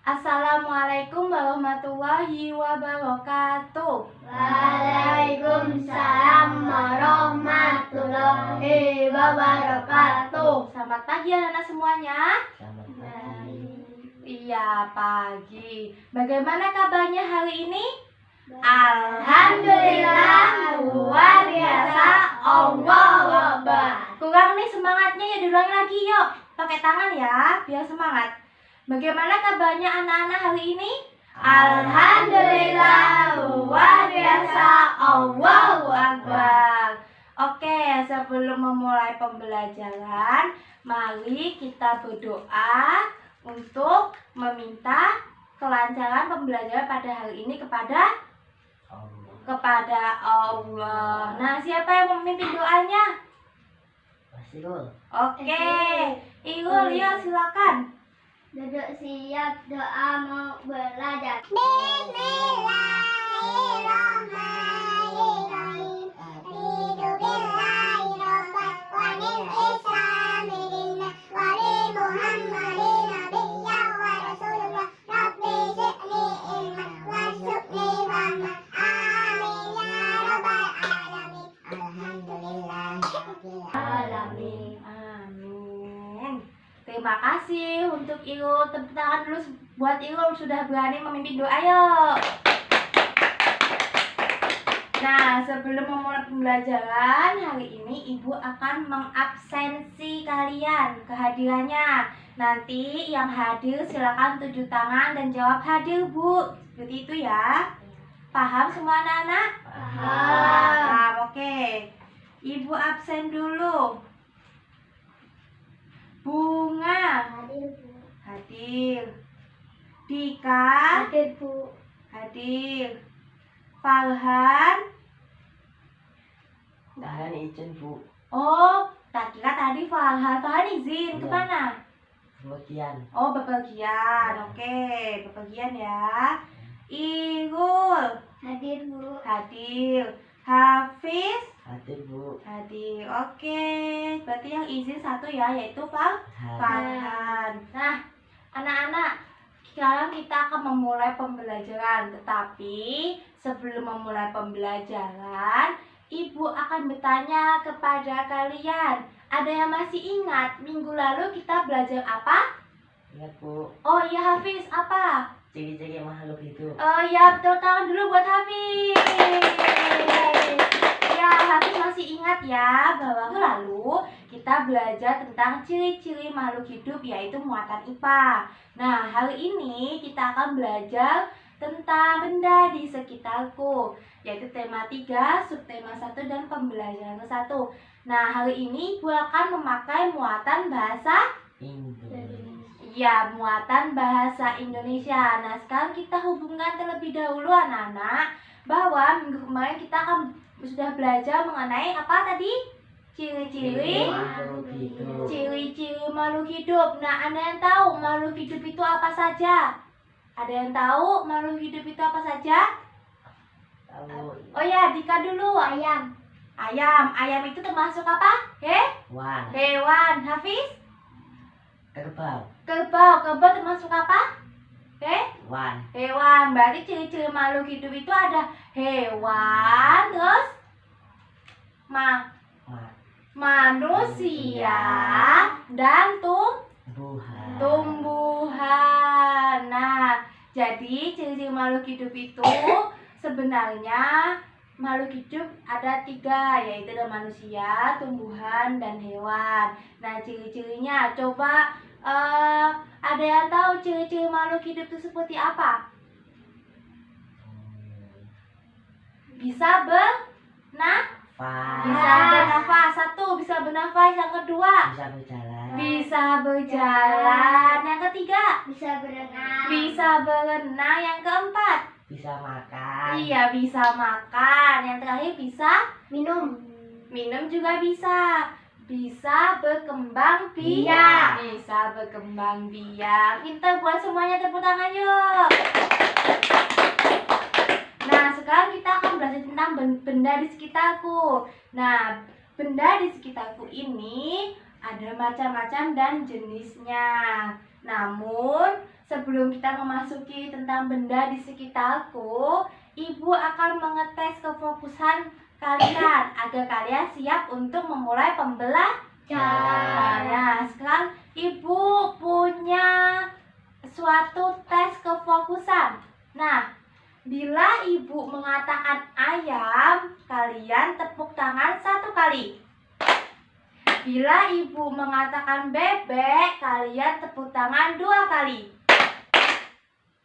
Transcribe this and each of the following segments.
Assalamualaikum warahmatullahi wabarakatuh. Waalaikumsalam warahmatullahi wabarakatuh. Selamat pagi anak-anak semuanya. Selamat pagi. Iya, pagi. Bagaimana kabarnya hari ini? Alhamdulillah, luar biasa. Allahu Akbar. Kurang nih semangatnya, ya diulangi lagi yuk. Pakai tangan ya, biar semangat. Bagaimana kabarnya anak-anak hari ini? Alhamdulillah, luar biasa. Allahu Akbar. Oke, sebelum memulai pembelajaran, mari kita berdoa untuk meminta kelancaran pembelajaran pada hari ini kepada Allah. Nah, siapa yang memimpin doanya? Oke, Irul, ya silakan. Duduk siap, doa mau belajar. Amin. Terima kasih untuk Irul. Tepuk tangan dulu buat Irul sudah berani memimpin doa. Yuk. Nah, sebelum memulai pembelajaran hari ini, Ibu akan mengabsensi kalian kehadirannya. Nanti yang hadir silakan tunjuk tangan dan jawab hadir, Bu. Seperti itu ya. Paham semua anak-anak? Paham. Oke. Ibu absen dulu. Bunga hadir. Dika Hadir, Bu. hadir. Farhan izin, Bu. oh, tak kira tadi Farhan izin Iya. kemana? Kemudian Oh, bepergian. Oke, bepergian ya. Irul Hadir, Bu. hadir. Hafiz hadir, Bu. hadir. Oke, berarti yang izin satu ya, yaitu Farhan. Nah, anak-anak, sekarang kita akan memulai pembelajaran. Tetapi sebelum memulai pembelajaran, Ibu akan bertanya kepada kalian. Ada yang masih ingat minggu lalu kita belajar apa? Ingat, Bu. Oh iya, Hafiz, apa? Ciri-ciri makhluk hidup. Oh ya, tepuk tangan dulu buat Hafiz. Ya, Hafiz masih ingat ya bahwa lalu kita belajar tentang ciri-ciri makhluk hidup, yaitu muatan IPA. Nah, hari ini kita akan belajar tentang benda di sekitarku, yaitu tema 3, subtema 1, dan pembelajaran 1. Nah, hari ini Ibu akan memakai muatan bahasa muatan bahasa Indonesia. Nah, sekarang kita hubungkan terlebih dahulu anak-anak bahwa minggu kemarin kita akan sudah belajar mengenai apa tadi? Ciri-ciri makhluk hidup. Nah, Anda yang tahu makhluk hidup itu apa saja? Ada yang tahu makhluk hidup itu apa saja? Tahu. Oh ya, Dika dulu. Ayam. Ayam itu termasuk apa? Hewan. Hafiz? Kerbau. Kerbau termasuk apa? Hewan. Berarti ciri-ciri makhluk hidup itu ada hewan, terus manusia, dan tumbuhan. Nah, jadi ciri-ciri makhluk hidup itu sebenarnya makhluk hidup ada 3, yaitu ada manusia, tumbuhan, dan hewan. Nah, ciri-cirinya coba ada yang tahu ciri-ciri makhluk hidup itu seperti apa? Bisa bernafas. 1, bisa bernafas. Yang kedua, bisa berjalan. Yang ketiga, Bisa berenang. bisa berenang. Yang keempat, Bisa makan. iya, bisa makan. Yang terakhir, bisa Minum. minum juga bisa. Bisa berkembang biak. Bisa berkembang biak. Kita buat semuanya, tepuk tangan yuk. Nah, sekarang kita akan belajar tentang benda di sekitarku. Nah, benda di sekitarku ini ada macam-macam dan jenisnya. Namun, sebelum sebelum kita memasuki tentang benda di sekitarku, Ibu akan mengetes kefokusan kalian agar kalian siap untuk memulai pembelajaran. Nah, sekarang Ibu punya suatu tes kefokusan. Nah, bila Ibu mengatakan ayam, kalian tepuk tangan 1 kali. Bila Ibu mengatakan bebek, kalian tepuk tangan 2 kali.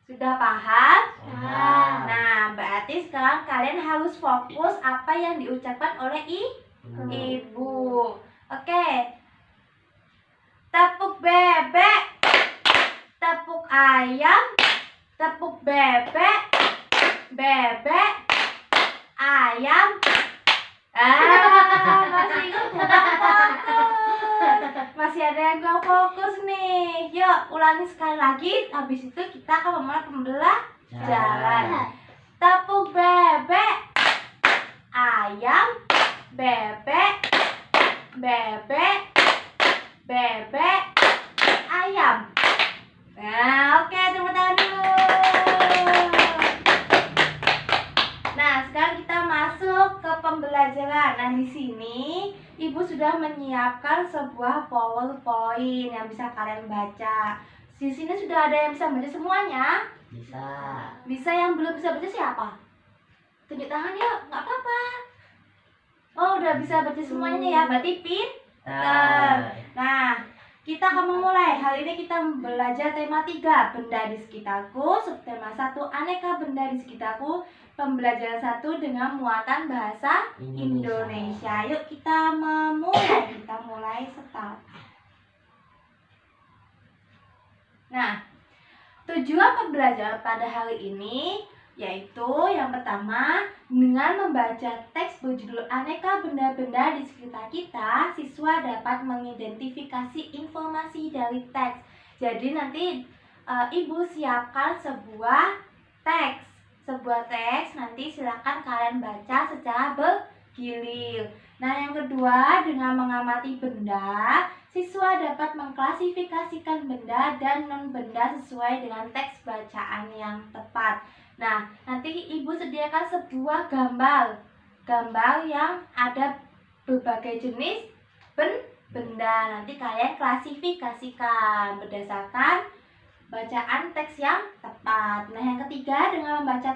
Sudah paham? Nah, berarti sekarang kalian harus fokus apa yang diucapkan oleh Ibu. Oke. Tepuk bebek, tepuk ayam, tepuk bebek, bebek, ayam. Masih ikut kurang fokus. Masih ada yang gak fokus nih. Yuk, ulangi sekali lagi. Habis itu kita akan memulai pembelajaran. Tepuk bebek, ayam, bebek, bebek, bebek, ayam. Nah, oke, tepuk tangan dulu. Nah, sekarang kita masuk ke pembelajaran. Nah, di sini Ibu sudah menyiapkan sebuah PowerPoint yang bisa kalian baca. Di sini sudah ada yang bisa baca semuanya? Bisa. Bisa. Yang belum bisa baca siapa? Tunjuk tangan yuk, nggak apa-apa. Oh, udah bisa baca semuanya ya, berarti pinter. Nah, kita akan memulai. Hari ini kita belajar tema 3, benda di sekitarku. Subtema 1, aneka benda di sekitarku. Pembelajaran 1 dengan muatan bahasa Indonesia. Yuk kita memulai. Kita mulai start. Nah, tujuan pembelajaran pada hari ini yaitu yang pertama, dengan membaca teks berjudul aneka benda-benda di sekitar kita, siswa dapat mengidentifikasi informasi dari teks. Jadi nanti Ibu siapkan sebuah teks. Nanti silakan kalian baca secara bergilir. Nah, yang kedua, dengan mengamati benda, siswa dapat mengklasifikasikan benda dan non-benda sesuai dengan teks bacaan yang tepat. Nah, nanti Ibu sediakan sebuah gambar yang ada berbagai jenis benda. Nanti kalian klasifikasikan berdasarkan bacaan teks yang tepat. Nah, yang ketiga, dengan membaca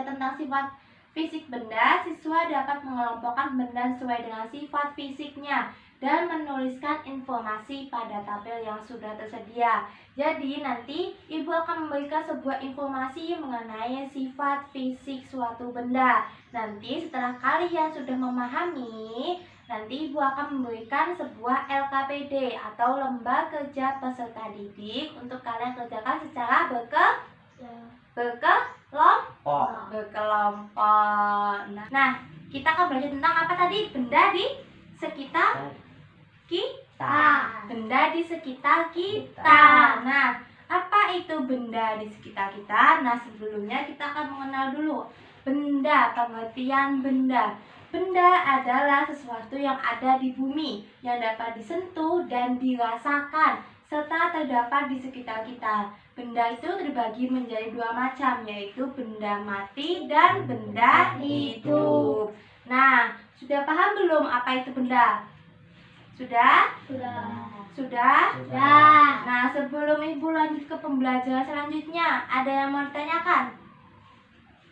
tentang sifat fisik benda, siswa dapat mengelompokkan benda sesuai dengan sifat fisiknya dan menuliskan informasi pada tabel yang sudah tersedia. Jadi nanti Ibu akan memberikan sebuah informasi mengenai sifat fisik suatu benda. Nanti setelah kalian sudah memahami, nanti Ibu akan memberikan sebuah LKPD atau lembar kerja peserta didik untuk kalian kerjakan secara berkelompok. Nah, kita akan belajar tentang apa tadi? Benda di sekitar kita. Benda di sekitar kita. Nah, apa itu benda di sekitar kita? Nah, sebelumnya kita akan mengenal dulu benda, pengertian benda. Benda adalah sesuatu yang ada di bumi, yang dapat disentuh dan dirasakan, serta terdapat di sekitar kita. Benda itu terbagi menjadi 2 macam, yaitu benda mati dan benda hidup. Nah, sudah paham belum apa itu benda? Sudah? Sudah? Nah, sebelum Ibu lanjut ke pembelajaran selanjutnya, ada yang mau ditanyakan?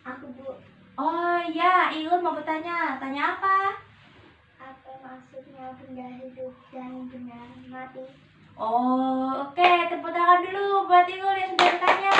Aku, Bu. Oh iya, Ilun mau bertanya. Tanya apa? Apa maksudnya benda hidup dan benda mati? Oh, oke. Tepuk tangan dulu buat Ilun yang sudah bertanya.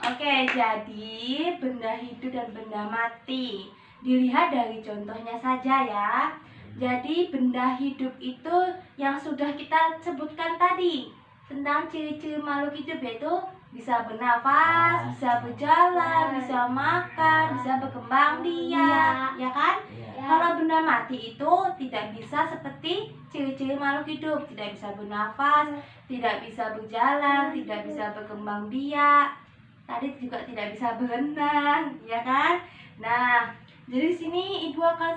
Oke, jadi benda hidup dan benda mati. Dilihat dari contohnya saja ya. Jadi benda hidup itu yang sudah kita sebutkan tadi. Tentang ciri-ciri makhluk hidup, yaitu bisa bernafas, bisa berjalan, bisa makan, bisa berkembang biak, ya kan? Kalau benda mati itu tidak bisa seperti ciri-ciri makhluk hidup, tidak bisa bernafas, tidak bisa berjalan, tidak bisa berkembang biak, tadi juga tidak bisa berenang, ya kan? Nah, jadi sini Ibu akan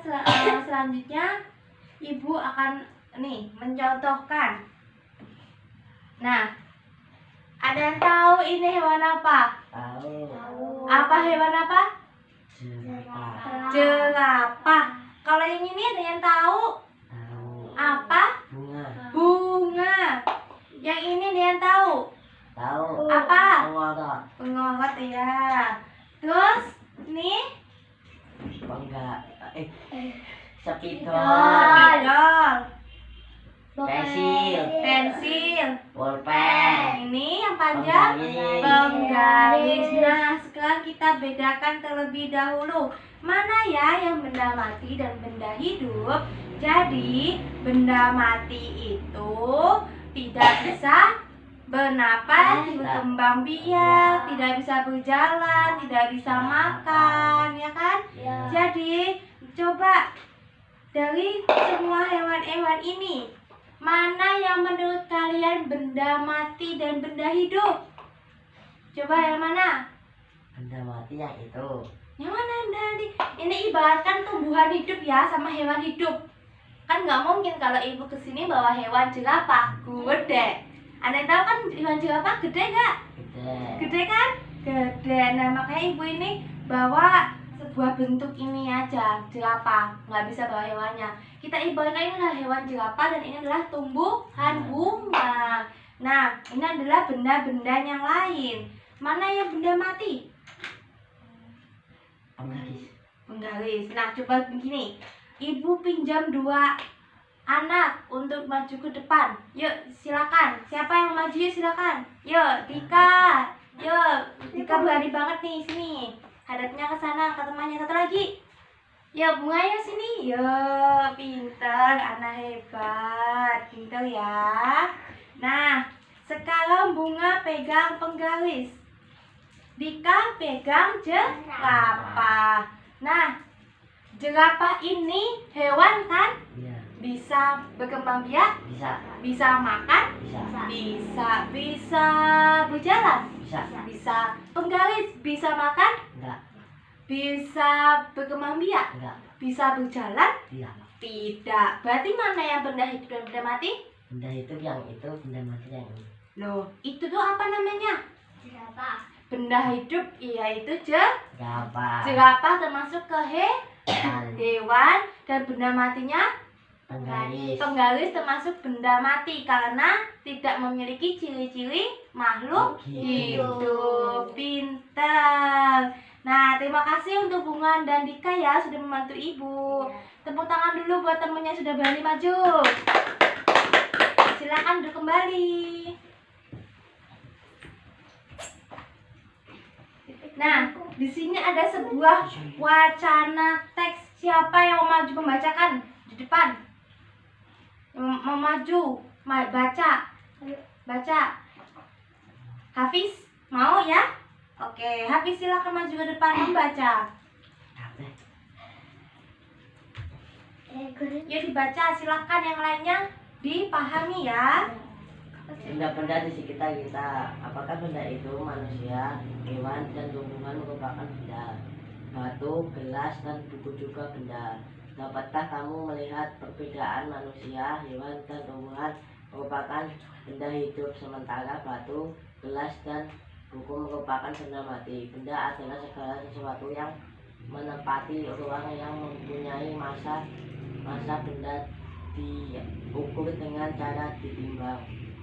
selanjutnya Ibu akan mencontohkan. Nah, yang tahu ini hewan apa? Tahu. Apa hewan apa? Jerapah. Jerapah. Kalau yang ini ada yang tahu? Tahu. Apa? Bunga. Bunga. Yang ini ada yang tahu? Tahu. Apa? Pengorot. Pengorot ya. Terus nih Enggak. Spidol. spidol, Pensil. pensil. Pulpen. Ini yang panjang Penggaris. penggaris. Nah, sekarang kita bedakan terlebih dahulu mana ya yang benda mati dan benda hidup. Jadi, benda mati itu tidak bisa bernapas, berkembang biak, tidak bisa berjalan, tidak bisa makan, ya kan? Jadi, coba dari semua hewan-hewan ini, mana yang menurut kalian benda mati dan benda hidup? Coba yang mana? Benda mati yang itu. Yang mana dari? Ini ibaratkan tumbuhan hidup ya sama hewan hidup. Kan nggak mungkin kalau ibu kesini bawa hewan jerapah, gede. Ada yang tahu kan hewan jerapah gede nggak? Gede. Gede kan? Gede. Nah makanya ibu ini bawa sebuah bentuk ini aja, jerapah. Nggak bisa bawa hewannya. Kita ibaratkan ini adalah hewan jerapah dan ini adalah tumbuhan bunga. Nah ini adalah benda-benda yang lain. Mana yang benda mati? Penggaris. Penggaris. Nah coba begini, ibu pinjam 2 anak untuk maju ke depan. Yuk silakan. Siapa yang mau maju? Yuk silakan. Yuk Dika. Yuk Dika berani banget nih sini. Hadapnya ke sana ke temannya. Satu lagi. Yuk Bunga yuk sini. Yuk pinter, anak hebat. Pinter ya. Nah sekarang Bunga pegang penggaris, Dika pegang jerapah. Nah jerapah ini hewan kan? Iya. Bisa berkembang biak, Bisa. bisa makan, Bisa. bisa berjalan, Bisa. bisa penggaris, bisa makan, Enggak. bisa berkembang biak, Enggak. bisa berjalan, Tidak. tidak. Berarti mana yang benda hidup dan benda mati? Benda hidup yang itu, benda mati yang ini. Loh, itu tuh apa namanya? Jerapah. Benda hidup, yaitu jerapah. Jerapah. Jerapah termasuk ke Dan hewan dan benda matinya penggaris. penggaris termasuk benda mati karena tidak memiliki ciri-ciri makhluk hidup. Pintar. Nah, terima kasih untuk Bunga dan Dika ya sudah membantu ibu. Tepuk tangan dulu buat temennya sudah berani maju. Silakan duduk kembali. Nah, di sini ada sebuah wacana teks. Siapa yang mau maju membacakan di depan? Mau maju, baca. Baca. Hafiz, mau ya? Oke, Hafiz silakan maju ke depan membaca. Yuk dibaca, silakan yang lainnya dipahami ya. Benda-benda di sekitar kita. Apakah benda itu manusia, hewan, dan tumbuhan merupakan benda? Batu, gelas, dan buku juga benda. Dapatkah kamu melihat perbedaan manusia, hewan, dan tumbuhan merupakan benda hidup, sementara batu, gelas, dan buku merupakan benda mati? Benda adalah segala sesuatu yang menempati ruang yang mempunyai massa benda diukur dengan cara ditimbang.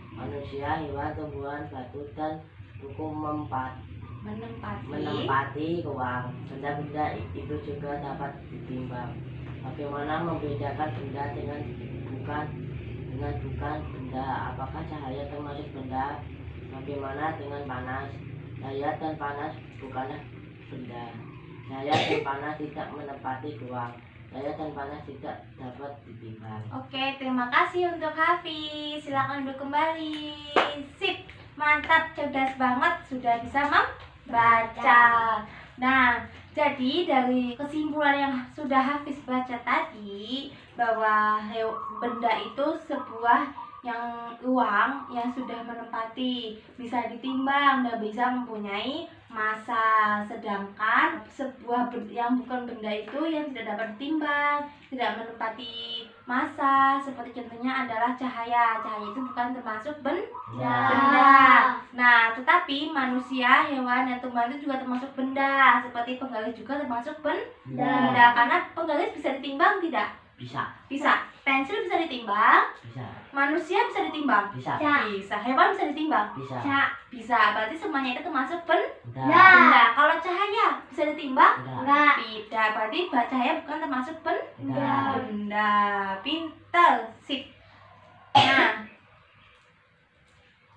Manusia, hewan, tumbuhan, batu, dan buku menempati ruang. Benda-benda itu juga dapat ditimbang. Bagaimana membedakan benda dengan bukan benda? Apakah cahaya termasuk benda? Bagaimana dengan panas? Cahaya dan panas bukanlah benda. Cahaya dan panas tidak menempati ruang. Cahaya dan panas tidak dapat ditimbang. Oke, terima kasih untuk Hafiz. Silakan duduk kembali. Sip, mantap, cerdas banget, sudah bisa membaca. Nah, jadi dari kesimpulan yang sudah Hafiz baca tadi, bahwa benda itu sebuah yang ruang yang sudah menempati, bisa ditimbang dan bisa mempunyai massa. Sedangkan sebuah yang bukan benda itu yang tidak dapat ditimbang, tidak menempati massa, seperti contohnya adalah cahaya. Cahaya itu bukan termasuk benda. Nah, tetapi Tetapi manusia, hewan, dan tumbuhan itu juga termasuk benda. Seperti penggaris juga termasuk benda. Karena penggaris bisa ditimbang tidak? Bisa. Bisa. Pensil bisa ditimbang. Bisa. Manusia bisa ditimbang. Bisa. Bisa. Hewan bisa ditimbang. Bisa. Bisa. Berarti semuanya itu termasuk Benda. benda. Kalau cahaya bisa ditimbang? Benda. Tidak. Berarti cahaya bukan termasuk Benda. benda. Pintar. Sip. Nah,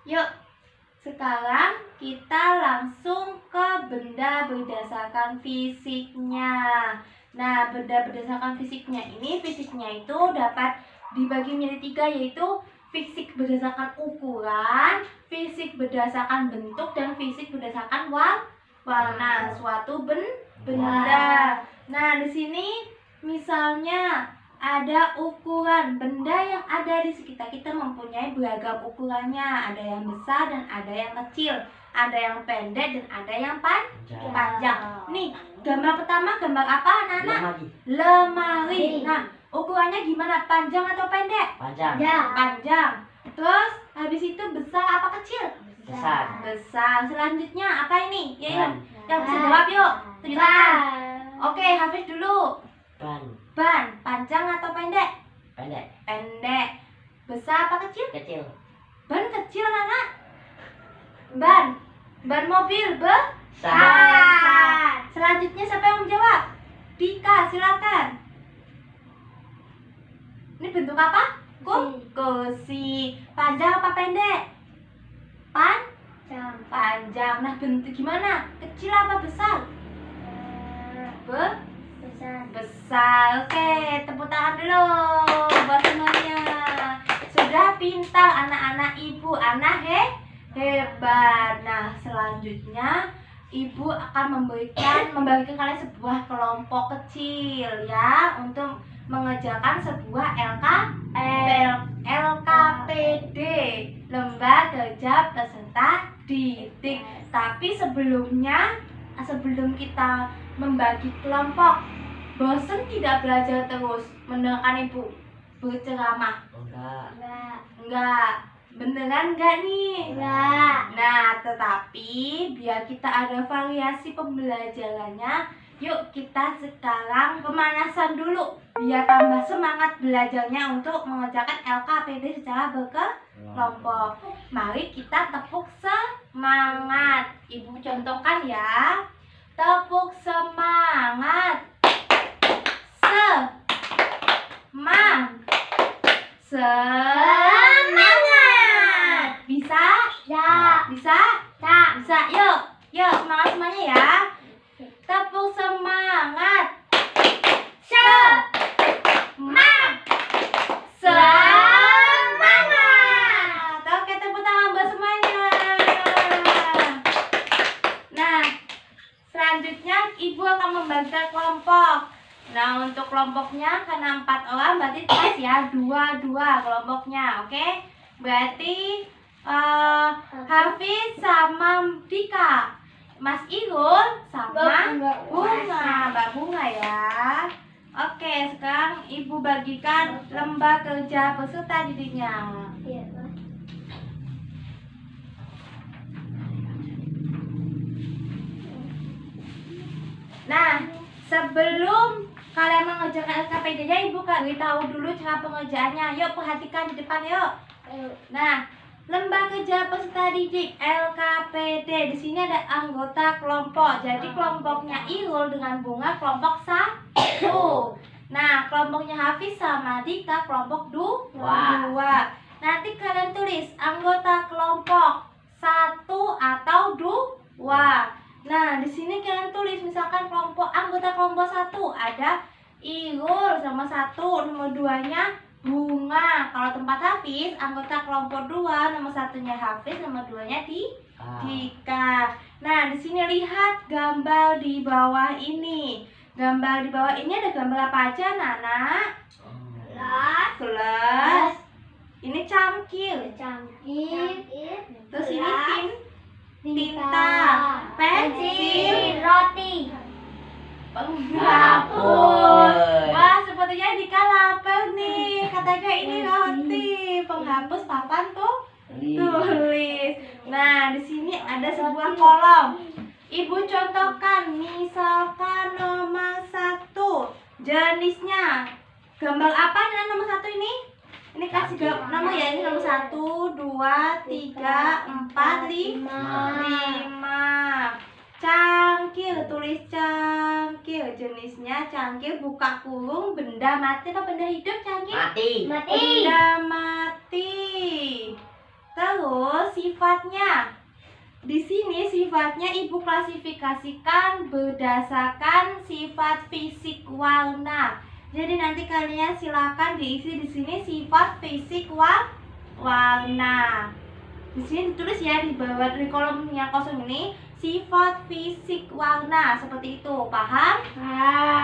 yuk sekarang kita langsung ke benda berdasarkan fisiknya. Nah, benda berdasarkan fisiknya ini, fisiknya itu dapat dibagi menjadi 3, yaitu fisik berdasarkan ukuran, fisik berdasarkan bentuk, dan fisik berdasarkan warna suatu benda. Nah, di sini misalnya ada ukuran benda yang ada di sekitar kita mempunyai beragam ukurannya. Ada yang besar dan ada yang kecil, ada yang pendek dan ada yang panjang. Nih, gambar pertama gambar apa, anak-anak? Lemari. Nah, ukurannya gimana? Panjang atau pendek? Panjang. Panjang. Terus habis itu besar apa kecil? Besar. Besar. Selanjutnya apa ini? Ban. Yang bisa jawab yuk. Tunjuk tangan. Oke, Hafiz dulu. Ban. Panjang atau pendek? Pendek. Pendek. Besar apa kecil? Kecil. Ban kecil, anak. Ban mobil besar. Selanjutnya siapa yang menjawab? Dika, silakan. Ini bentuk apa? Kursi. Panjang apa pendek? Panjang. Nah, bentuk gimana? Kecil apa besar? Besar. Oke, tepuk tangan dulu buat semuanya. Sudah pintar anak-anak ibu, anak hebat. Nah, selanjutnya ibu akan membagikan kalian sebuah kelompok kecil ya untuk mengerjakan sebuah LKPD, Lomba Kerja Peserta Didik. Tapi sebelum kita membagi kelompok, bosan tidak belajar terus mendengarkan ibu berceramah? Enggak. Beneran enggak nih? Nah, tetapi biar kita ada variasi pembelajarannya, yuk kita sekarang pemanasan dulu biar tambah semangat belajarnya untuk mengerjakan LKPD secara berkelompok. Mari kita tepuk semangat. Ibu contohkan ya. Tepuk semangat. Semangat. Bisa? Bisa? Bisa. Yuk semangat semuanya ya. Tepuk semangat. Semangat. Oke, tepuk tangan buat semuanya. Nah, selanjutnya ibu akan membagikan kelompok. Nah, untuk kelompoknya karena 4 orang berarti pas ya, 2-2 kelompoknya, oke? Berarti Hafiz sama Dika, Mas Irul sama Mbak Bunga ya. Oke, sekarang ibu bagikan lomba kerja peserta didiknya. Nah, sebelum kalian mengerjakan LKPD-nya, ibu beritahu dulu cara pengerjaannya. Yuk, perhatikan di depan yuk. Nah, lomba kerja peserta didik LKPD. Di sini ada anggota kelompok. Jadi kelompoknya Irul dengan Bunga kelompok 1. Nah, kelompoknya Hafiz sama Dika kelompok 2. Nanti kalian tulis anggota kelompok 1 atau 2. Nah, di sini kalian tulis misalkan anggota kelompok 1 ada Irul sama 1, nomor 2-nya Bunga. Kalau tempat Hafiz, anggota kelompok 2, nomor 1-nya Hafiz, nomor 2-nya Dika. Nah, di sini lihat gambar di bawah ini. Gambar di bawah ini ada gambar apa aja, Nana? Gelas. Ini cangkir. Terus ini tinta, pensil, roti, penghapus. Wah, sepertinya Dika lapar nih. Katanya ini roti, penghapus papan tuh tulis. Nah, di sini ada sebuah kolom. Ibu contohkan, misalkan nomor 1. Jenisnya gambar apa dengan nomor 1 ini? Ini kasih nama ya, ini nomor 1, 2, 3, 4, 5. Cangkir, tulis cangkir. Jenisnya cangkir buka kurung, benda mati apa benda hidup cangkir? Mati. Benda mati. Terus sifatnya. Di sini sifatnya ibu klasifikasikan berdasarkan sifat fisik warna. Jadi nanti kalian silakan diisi di sini sifat fisik warna. Di sini ditulis ya di bawah di kolom yang kosong ini sifat fisik warna seperti itu. Paham?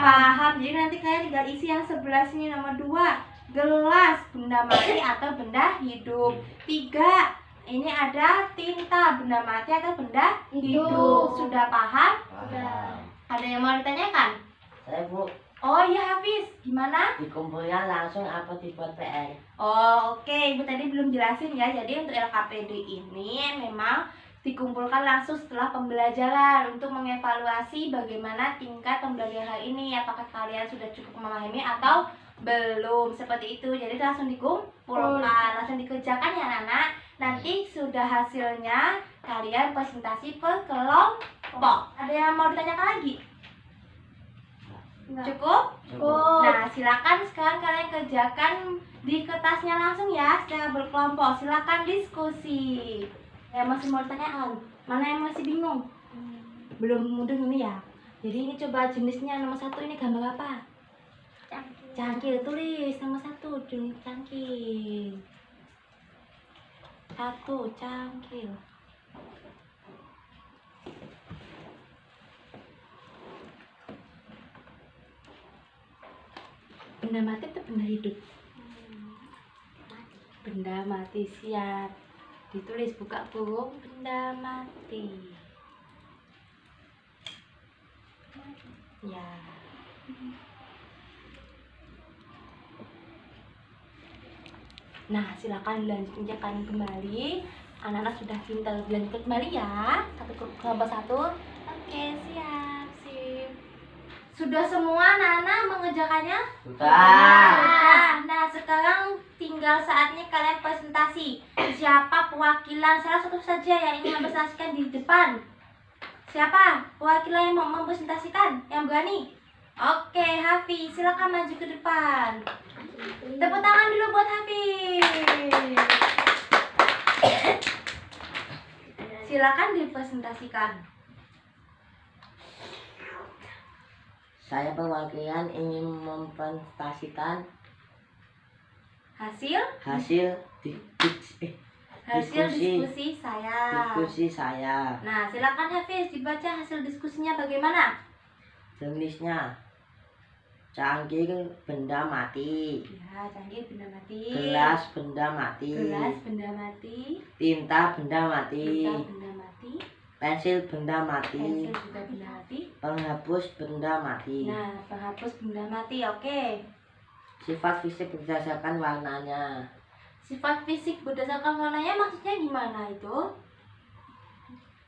Paham. Jadi nanti kalian tinggal isi yang sebelah sini nomor 2. Gelas, benda mati atau benda hidup. 3. Ini ada tinta, benda mati atau benda hidup. Sudah paham? Sudah. Ada yang mau ditanyakan? Saya Bu, Oh iya Hafiz, gimana? dikumpulnya langsung apa dibuat PR? Oh oke, Ibu tadi belum jelasin ya. Jadi untuk LKPD ini memang dikumpulkan langsung setelah pembelajaran untuk mengevaluasi bagaimana tingkat pembelajaran ini. Apakah kalian sudah cukup memahami atau belum, seperti itu. Jadi langsung dikumpulkan, langsung dikerjakan ya anak-anak. Nanti sudah hasilnya kalian presentasi per kelompok. Ada yang mau ditanyakan lagi? Cukup? Nah, silakan sekarang kalian kerjakan di kertasnya langsung ya, secara berkelompok. Silakan diskusi. Yang masih mau ditanyakan, mana yang masih bingung? Belum mudeng ini ya. Jadi ini coba jenisnya nomor 1 ini gambar apa? Cangkir, tulis nomor 1 jenis cangkir. 1 cangkir. Benda mati atau benda hidup? Benda mati, siap. Ditulis buka kurung benda mati. Ya. Nah, silakan dilanjutkan kembali. Anak-anak sudah pintar, dilanjutkan kembali ya. Kelompok 1. Oke, siap, sip. Sudah semua anak-anak mengerjakannya? Sudah. Nah, sekarang tinggal saatnya kalian presentasi. Siapa perwakilan salah satu saja yang ingin mempresentasikan di depan? Siapa perwakilan yang mau mempresentasikan? Yang berani? Oke, Hafiz, silakan maju ke depan. Tepuk tangan dulu buat Hafiz. Silakan dipresentasikan. Saya perwakilan ingin mempresentasikan Hasil diskusi saya. diskusi saya. Nah, silakan Hafiz dibaca hasil diskusinya bagaimana? Jenisnya cangkir benda mati, Ya, cangkir benda mati. gelas benda mati, Gelas benda mati. tinta benda mati, Tinta benda mati. pensil benda mati, Pensil juga benda mati. penghapus benda mati. Nah, penghapus benda mati. Oke. Sifat fisik berdasarkan warnanya. Sifat fisik berdasarkan warnanya maksudnya gimana itu?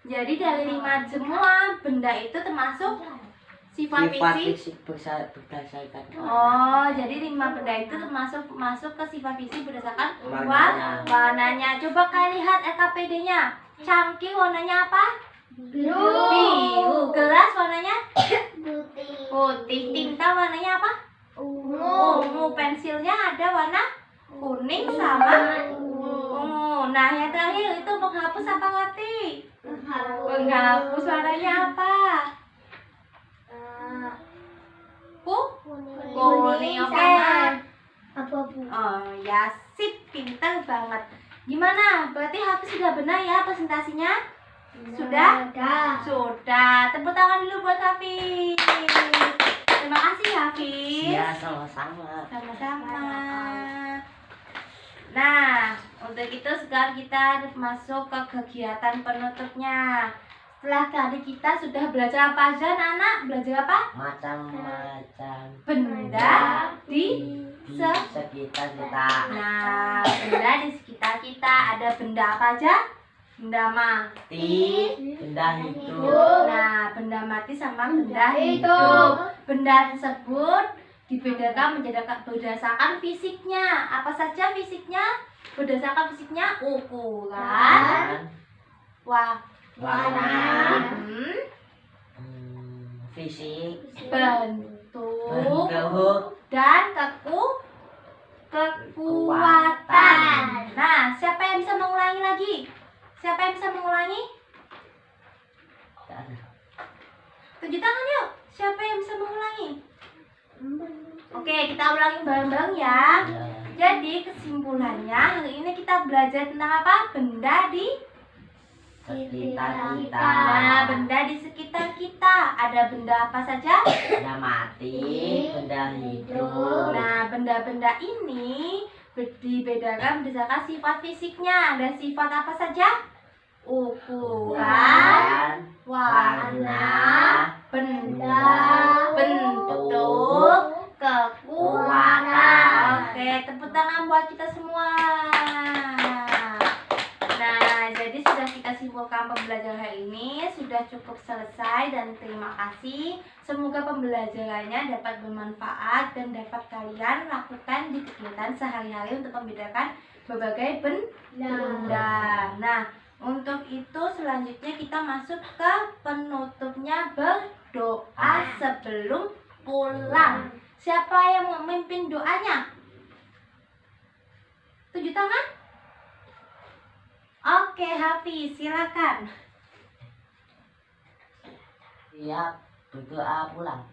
Jadi dari 5 semua benda itu termasuk sifat fisik. Berdasarkan Oh, jadi 5 benda itu masuk ke sifat fisik berdasarkan warnanya. warnanya. Coba kalian lihat LKPD-nya. Cangkir warnanya apa? Biru. Gelas warnanya putih. Tinta warnanya apa? Ungu. Pensilnya ada warna kuning sama ungu. Nah, yang terakhir itu penghapus apa ngerti? Penghapus warnanya apa? Kuning. Oke. Abu-abu. Oh ya, sip, pintar banget. Gimana? Berarti Hafiz sudah benar ya presentasinya? Sudah? Sudah. Tepuk tangan dulu buat Hafiz. Terima kasih Hafiz. Ya, sama-sama. Sama-sama. Nah, untuk itu sekarang kita masuk ke kegiatan penutupnya. Setelah tadi kita sudah belajar apa aja, anak-anak? Belajar apa? Macam-macam Benda di sekitar kita. Nah, benda di sekitar kita ada benda apa aja? benda mati. Benda hidup. Nah, benda mati sama benda hidup. Benda tersebut dibedakan berdasarkan fisiknya. Apa saja fisiknya? Berdasarkan fisiknya ukuran, Warna. Hmm, Fisik. bentuk, Bentuk. dan kekuatan. Nah, siapa yang bisa mengulangi lagi? Siapa yang bisa mengulangi? Tak ada. Tunjuk tangan yuk. Siapa yang bisa mengulangi? Oke, kita ulangi bareng-bareng ya. Ya. Jadi kesimpulannya hari ini kita belajar tentang apa? Benda di Sekitar kita. Nah, benda di sekitar kita. Ada benda apa saja? Benda mati, benda hidup. Nah, benda-benda ini dibedakan berdasarkan sifat fisiknya. Ada sifat apa saja? Ukuran, warna, benda, bentuk, kekuatan. Oke, tepuk tangan buat kita semua. Nah, jadi sudah kita simpulkan pembelajaran hari ini, sudah cukup selesai dan terima kasih. Semoga pembelajarannya dapat bermanfaat dan dapat kalian lakukan di kegiatan sehari-hari untuk membedakan berbagai benda. Nah, untuk itu selanjutnya kita masuk ke penutupnya berdoa sebelum pulang. Siapa yang memimpin doanya? Tunjuk tangan. Oke, Hafiz, silakan. Siap berdoa pulang.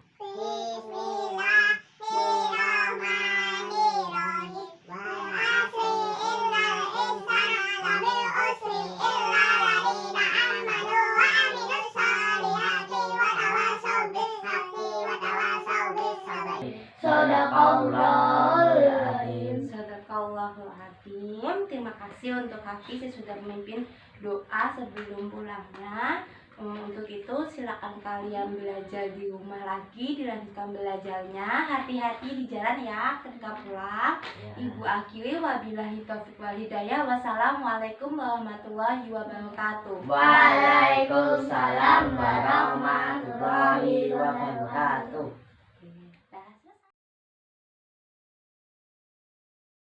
Sadaqallahul Sadaqallahul Azim. Terima kasih untuk Hafiz yang sudah memimpin doa sebelum pulangnya. Untuk itu silakan kalian belajar di rumah lagi, dilanjutkan belajarnya. Hati-hati di jalan ya ketika pulang. Ibu akhiri wabillahi taufiq wal hidayah. Wassalamualaikum warahmatullahi wabarakatuh. Waalaikumsalam warahmatullahi wabarakatuh.